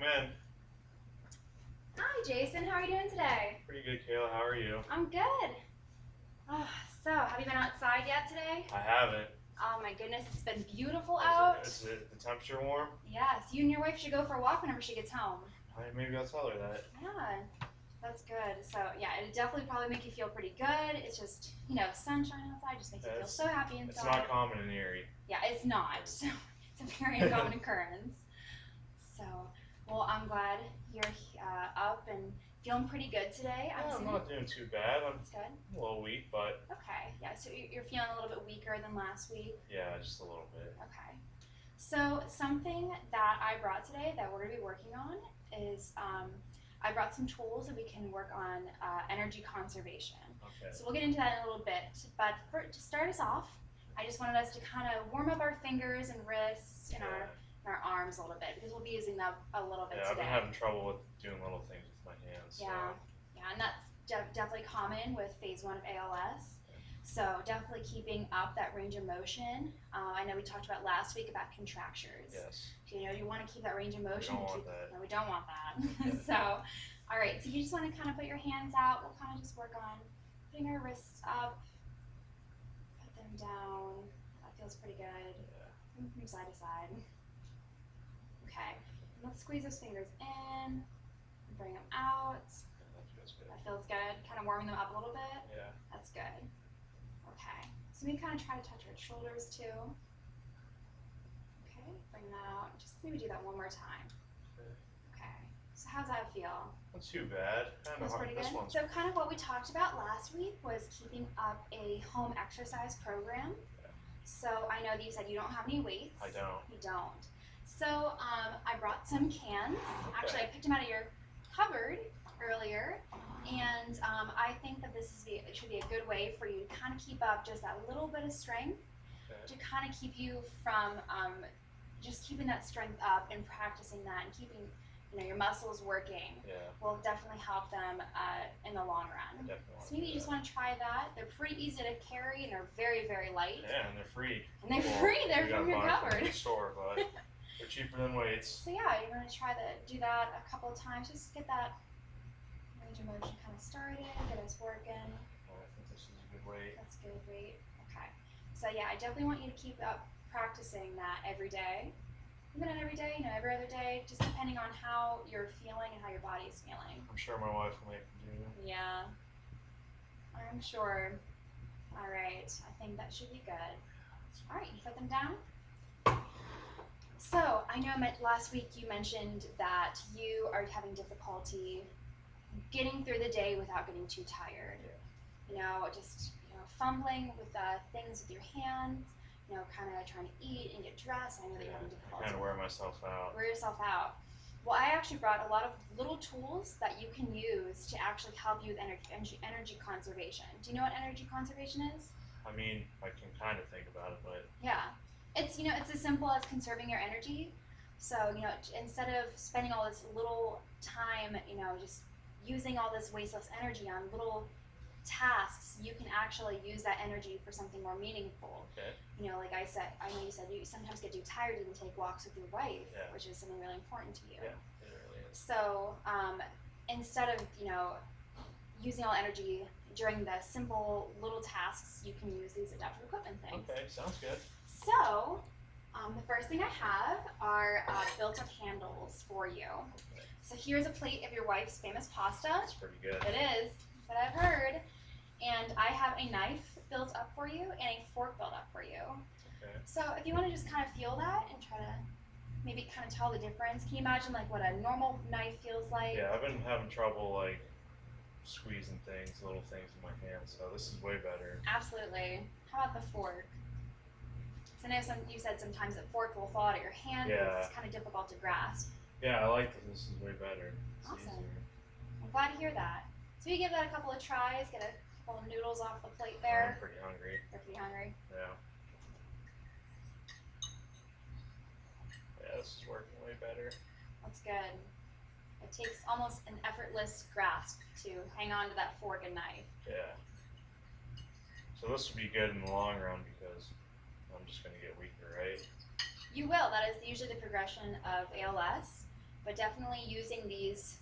Come in. Hi, Jason. How are you doing today? Pretty good, Kayla. How are you? I'm good. Oh, so, have you been outside yet today? I haven't. Oh my goodness, it's been beautiful out. Is it the temperature warm? Yes, you and your wife should go for a walk whenever she gets home. Maybe I'll tell her that. Yeah, that's good. So, yeah, it'd definitely probably make you feel pretty good. It's just, sunshine outside just makes you feel so happy inside. It's not common in Erie. Yeah, it's not. So, it's a very uncommon occurrence. So, well, I'm glad you're up and feeling pretty good today. I'm not doing too bad. That's good. A little weak, but okay. Yeah, so you're feeling a little bit weaker than last week? Yeah, just a little bit. Okay. So something that I brought today that we're going to be working on is I brought some tools that we can work on energy conservation. Okay. So we'll get into that in a little bit, but to start us off, I just wanted us to kind of warm up our fingers and wrists and our arms a little bit because we'll be using them a little bit today. I've been having trouble with doing little things with my hands. Yeah, and that's definitely common with phase 1 of ALS. So definitely keeping up that range of motion. I know we talked about last week about contractures. Yes. You want to keep that range of motion. We don't want that. No, we don't want that. So, all right. So you just want to kind of put your hands out. We'll kind of just work on putting our wrists up, put them down. That feels pretty good. Yeah. From side to side. Okay. Let's squeeze those fingers in. Bring them out. Yeah, that feels good. That feels good. Kind of warming them up a little bit. Yeah. That's good. Okay. So we kind of try to touch our shoulders too. Okay. Bring that out. Just maybe do that one more time. Okay. So how's that feel? Not too bad. Feels pretty good. So kind of what we talked about last week was keeping up a home exercise program. Yeah. So I know that you said you don't have any weights. I don't. You don't. So I brought some cans. Okay. Actually, I picked them out of your cupboard earlier, and I think that it should be a good way for you to kind of keep up just that little bit of strength to kind of keep you from just keeping that strength up and practicing that and keeping your muscles working. Yeah. Will definitely help them in the long run. So maybe you just want to try that. They're pretty easy to carry and they're very, very light. Yeah, and they're free. And they're free. They're from your cupboard. From the store, but they're cheaper than weights. So yeah, you're going to do that a couple of times. Just get that range of motion kind of started, get us working. I think this is a good weight. That's good weight. Okay. So yeah, I definitely want you to keep up practicing that every day. Even not every day, every other day, just depending on how you're feeling and how your body is feeling. I'm sure my wife will make me do it. Yeah. I'm sure. All right. I think that should be good. All right, you put them down. So I know last week you mentioned that you are having difficulty getting through the day without getting too tired. Yeah. Just fumbling with things with your hands, kind of trying to eat and get dressed. I know that you're having difficulty. I kind of wear myself out. Wear yourself out. Well, I actually brought a lot of little tools that you can use to actually help you with energy conservation. Do you know what energy conservation is? I mean, I can kind of think about it, but yeah, it's it's as simple as conserving your energy. So instead of spending all this little time, just using all this wasteless energy on little tasks, you can actually use that energy for something more meaningful. Okay. Like I said, I know you said you sometimes get too tired to even take walks with your wife, which is something really important to you. Yeah, it really is. So instead of using all energy during the simple little tasks, you can use these adaptive equipment things. Okay, sounds good. So the first thing I have are built-up handles for you. Okay. So here's a plate of your wife's famous pasta. That's pretty good. It is, that's what I've heard. And I have a knife built up for you and a fork built up for you. Okay. So if you want to just kind of feel that and try to maybe kind of tell the difference, can you imagine like what a normal knife feels like? Yeah, I've been having trouble like squeezing things, little things in my hands, so this is way better. Absolutely. How about the fork? So I know you said sometimes the fork will fall out of your hand, Yeah. It's kind of difficult to grasp. Yeah, I like this. This is way better. It's Awesome. easier. I'm glad to hear that. So you give that a couple of tries, get a couple of noodles off the plate there. I'm pretty hungry. You're pretty hungry. Yeah. Yeah, this is working way better. That's good. It takes almost an effortless grasp to hang on to that fork and knife. Yeah. So this would be good in the long run because I'm just going to get weaker, right? You will. That is usually the progression of ALS. but definitely using these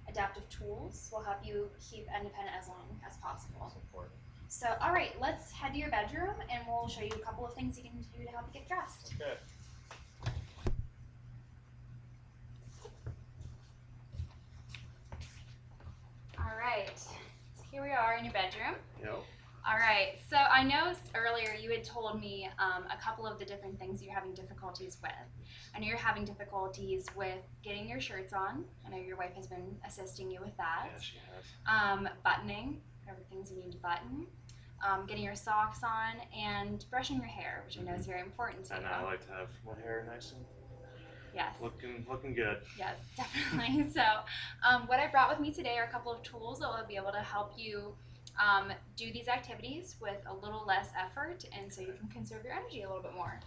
adaptive tools will help you keep independent as long as possible. That's important. So, all right, let's head to your bedroom and we'll show you a couple of things you can do to help you get dressed. Okay. All right, so here we are in your bedroom. Yep. All right, so I know earlier you had told me a couple of the different things you're having difficulties with. I know you're having difficulties with getting your shirts on. I know your wife has been assisting you with that. Yeah, she has. Buttoning, whatever things you need to button. Getting your socks on, and brushing your hair, which I know is very important to you. And I like to have my hair nice and Yes. looking good. Yes, definitely. So what I brought with me today are a couple of tools that will be able to help you do these activities with a little less effort, and so you can conserve your energy a little bit more.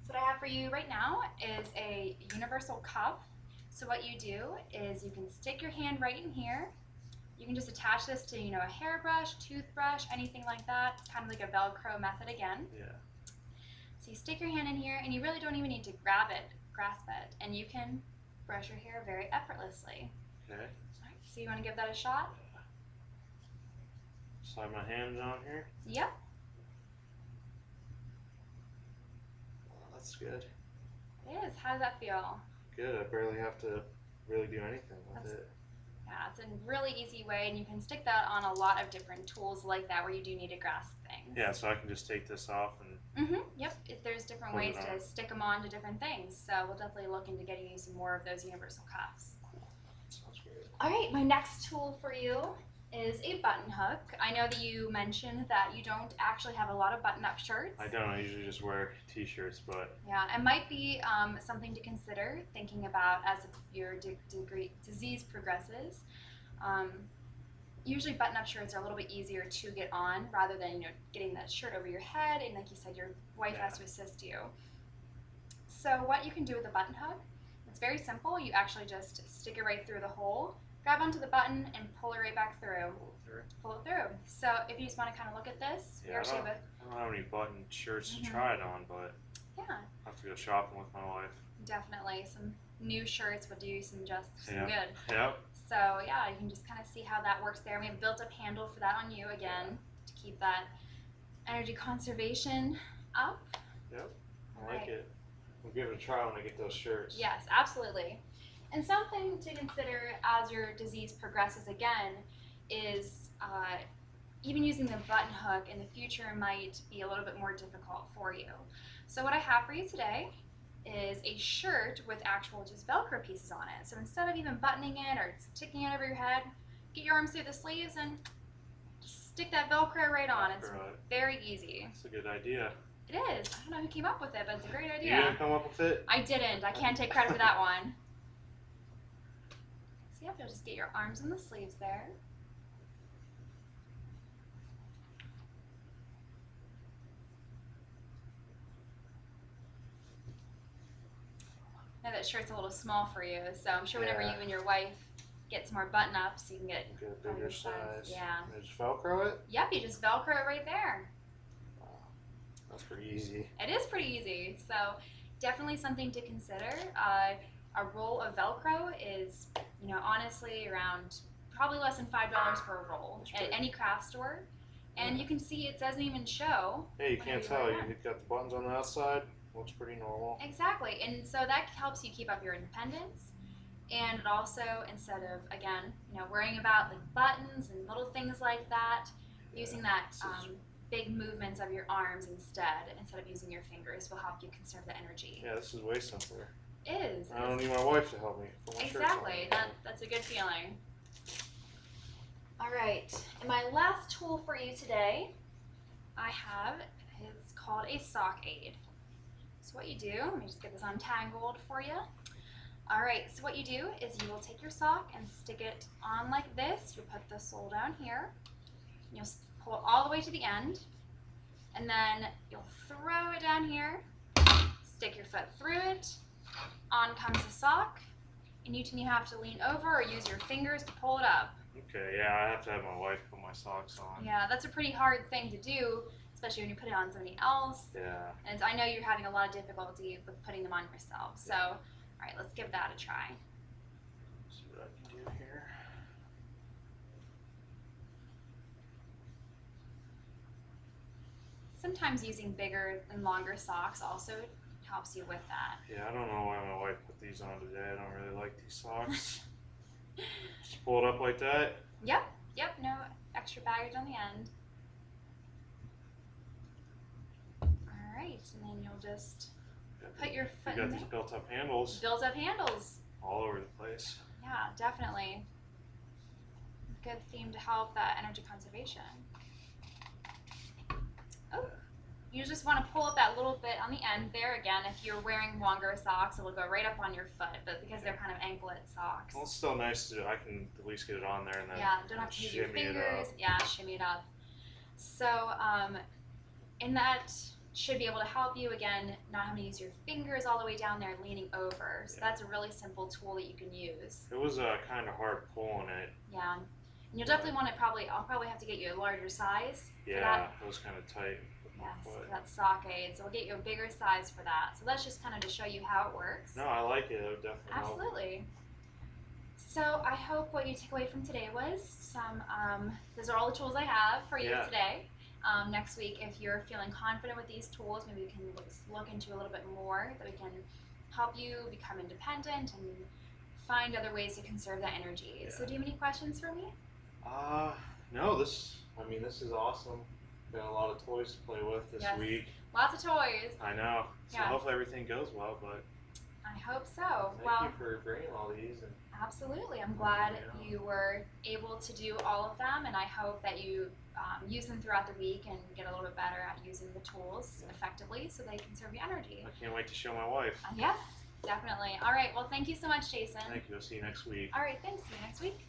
So what I have for you right now is a universal cuff. So what you do is you can stick your hand right in here. You can just attach this to, a hairbrush, toothbrush, anything like that. It's kind of like a Velcro method again. Yeah. So you stick your hand in here, and you really don't even need to grasp it, and you can brush your hair very effortlessly. Okay. All right, so you want to give that a shot? Slide my hands on here. Yep. Oh, that's good. It is. How does that feel? Good. I barely have to really do anything with it. Yeah, it's a really easy way, and you can stick that on a lot of different tools like that where you do need to grasp things. Yeah, so I can just take this off and. Yep. There's different ways to stick them on to different things, so we'll definitely look into getting you some more of those universal cuffs. Cool. Sounds great. All right, my next tool for you is a button hook. I know that you mentioned that you don't actually have a lot of button-up shirts. I don't. I usually just wear t-shirts, but. Yeah, it might be something to consider thinking about as your disease progresses. Usually button-up shirts are a little bit easier to get on rather than getting that shirt over your head, and like you said, your wife has to assist you. So what you can do with a button hook, it's very simple. You actually just stick it right through the hole, grab onto the button, and pull it right back through. Pull it through. So if you just want to kind of look at this, yeah, I don't have any button shirts to try it on, but yeah, I have to go shopping with my wife. Definitely some new shirts would do you some good. Yep. So yeah, you can just kind of see how that works there. We have a built-up handle for that on you again to keep that energy conservation up. Yep, I like it. We'll give it a try when I get those shirts. Yes, absolutely. And something to consider as your disease progresses again is even using the button hook in the future might be a little bit more difficult for you. So what I have for you today is a shirt with actual just Velcro pieces on it. So instead of even buttoning it or sticking it over your head, get your arms through the sleeves and just stick that Velcro right on. It's very easy. That's a good idea. It is. I don't know who came up with it, but it's a great idea. You didn't come up with it? I didn't. I can't take credit for that one. So yep, you'll just get your arms in the sleeves there. I know that shirt's a little small for you, so I'm sure whenever you and your wife get some more button-ups, you can get a bigger size. Yeah. And just Velcro it? Yep, you just Velcro it right there. Wow. That's pretty easy. It is pretty easy, so definitely something to consider. A roll of Velcro is, honestly around probably less than $5 for a roll at any craft store. And you can see it doesn't even show. Hey, you can't tell. You've got the buttons on the outside. Looks pretty normal. Exactly, and so that helps you keep up your independence, and it also, instead of, again, worrying about the buttons and little things like that, using that big movements of your arms instead of using your fingers will help you conserve the energy. Yeah, this is way simpler. It is. I don't need my wife to help me put my shirts on. Exactly, that's a good feeling. All right, and my last tool for you today is called a sock aid. So what you do, let me just get this untangled for you. All right, so what you do is you will take your sock and stick it on like this. You'll put the sole down here. You'll pull it all the way to the end, and then you'll throw it down here, stick your foot through it, on comes the sock, and you have to lean over or use your fingers to pull it up. Okay, yeah, I have to have my wife put my socks on. Yeah, that's a pretty hard thing to do, especially when you put it on somebody else. Yeah. And I know you're having a lot of difficulty with putting them on yourself. So All right, let's give that a try. See what I can do here. Sometimes using bigger and longer socks also helps you with that. Yeah, I don't know why my wife put these on today. I don't really like these socks. Just pull it up like that. Yep, no extra baggage on the end. All right, and then you'll just put your foot You in got there. these built-up handles Built up handles. all over the place. Yeah, definitely. Good theme to help that energy conservation. Oh, you just want to pull up that little bit on the end there again. If you're wearing longer socks, it will go right up on your foot, but because they're kind of anklet socks. Well, it's still nice to. I can at least get it on there and then. Yeah, don't have to use your shimmy it fingers. up. Yeah, shimmy it up. So, and that should be able to help you again, not having to use your fingers all the way down there, leaning over. So that's a really simple tool that you can use. It was kind of hard pulling it. Yeah, and you'll definitely want to I'll probably have to get you a larger size. Yeah, it was kind of tight. Yes, for that sock aid. So we'll get you a bigger size for that. So that's just kind of to show you how it works. No, I like it. It would definitely help. Absolutely. So I hope what you took away from today was some, those are all the tools I have for you today. Next week, if you're feeling confident with these tools, maybe we can look into a little bit more that we can help you become independent and find other ways to conserve that energy. Yeah. So do you have any questions for me? No, this is awesome. Got a lot of toys to play with this week. Lots of toys. I know. So hopefully everything goes well, but I hope so. Thank you for bringing all these. Absolutely. I'm glad you were able to do all of them, and I hope that you use them throughout the week and get a little bit better at using the tools effectively so they conserve your energy. I can't wait to show my wife. Yes, definitely. All right. Well, thank you so much, Jason. Thank you. I'll see you next week. All right. Thanks. See you next week.